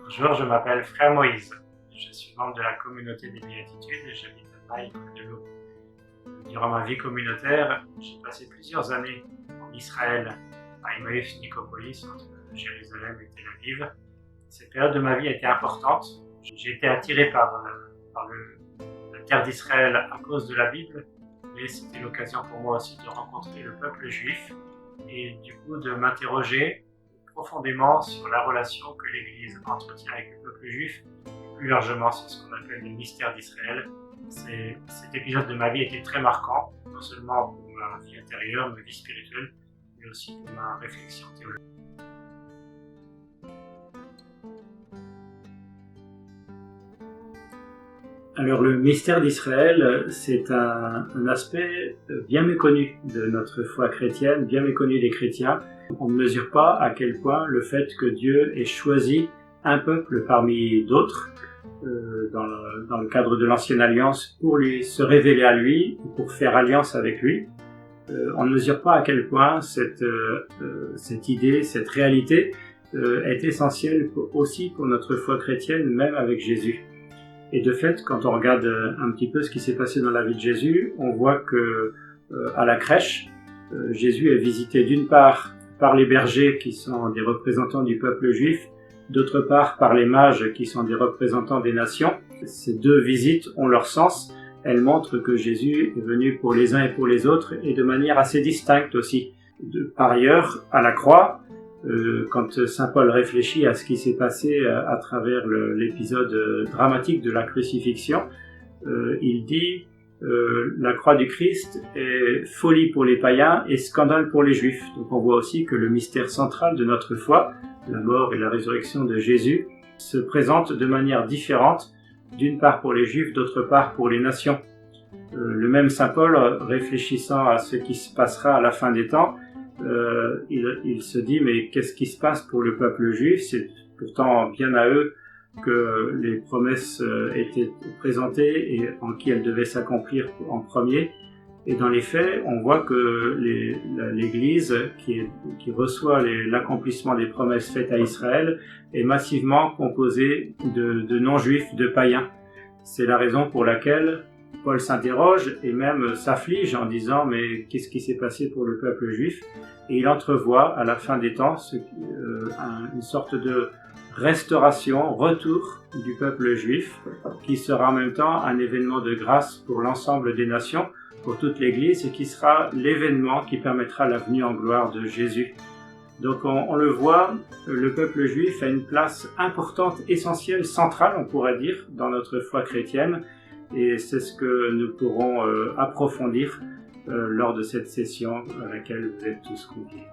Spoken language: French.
Bonjour, je m'appelle Frère Moïse. Je suis membre de la communauté des Béatitudes et j'habite à Maï, près de l'eau. Durant ma vie communautaire, j'ai passé plusieurs années en Israël, à Emmaüs Nicopolis, entre Jérusalem et Tel Aviv. Cette période de ma vie a été importante. J'ai été attiré par la terre d'Israël à cause de la Bible, mais c'était l'occasion pour moi aussi de rencontrer le peuple juif et du coup de m'interroger profondément sur la relation que l'Église entretient avec le peuple juif. Plus largement, c'est ce qu'on appelle le mystère d'Israël. Cet épisode de ma vie était très marquant, non seulement pour ma vie intérieure, ma vie spirituelle, mais aussi pour ma réflexion théologique. Alors le mystère d'Israël, c'est un aspect bien méconnu de notre foi chrétienne, bien méconnu des chrétiens. On ne mesure pas à quel point le fait que Dieu ait choisi un peuple parmi d'autres, dans le cadre de l'Ancienne Alliance, pour se révéler à lui, pour faire alliance avec lui. On ne mesure pas à quel point cette idée, cette réalité est essentielle aussi pour notre foi chrétienne, même avec Jésus. Et de fait, quand on regarde un petit peu ce qui s'est passé dans la vie de Jésus, on voit que à la crèche, Jésus est visité d'une part par les bergers qui sont des représentants du peuple juif, d'autre part par les mages qui sont des représentants des nations. Ces deux visites ont leur sens. Elles montrent que Jésus est venu pour les uns et pour les autres et de manière assez distincte aussi. Par ailleurs, à la croix, quand saint Paul réfléchit à ce qui s'est passé à travers l'épisode dramatique de la crucifixion, il dit la croix du Christ est folie pour les païens et scandale pour les juifs. Donc on voit aussi que le mystère central de notre foi, la mort et la résurrection de Jésus, se présente de manière différente, d'une part pour les juifs, d'autre part pour les nations. Le même saint Paul, réfléchissant à ce qui se passera à la fin des temps, il se dit mais qu'est-ce qui se passe pour le peuple juif? C'est pourtant bien à eux que les promesses étaient présentées et en qui elles devaient s'accomplir en premier. Et dans les faits, on voit que l'Église qui reçoit l'accomplissement des promesses faites à Israël est massivement composée de non-juifs, de païens. C'est la raison pour laquelle Paul s'interroge et même s'afflige en disant « mais qu'est-ce qui s'est passé pour le peuple juif ?» Et il entrevoit à la fin des temps une sorte de restauration, retour du peuple juif qui sera en même temps un événement de grâce pour l'ensemble des nations, pour toute l'Église et qui sera l'événement qui permettra la venue en gloire de Jésus. Donc on le voit, le peuple juif a une place importante, essentielle, centrale on pourrait dire dans notre foi chrétienne. Et c'est ce que nous pourrons approfondir lors de cette session à laquelle vous êtes tous conviés.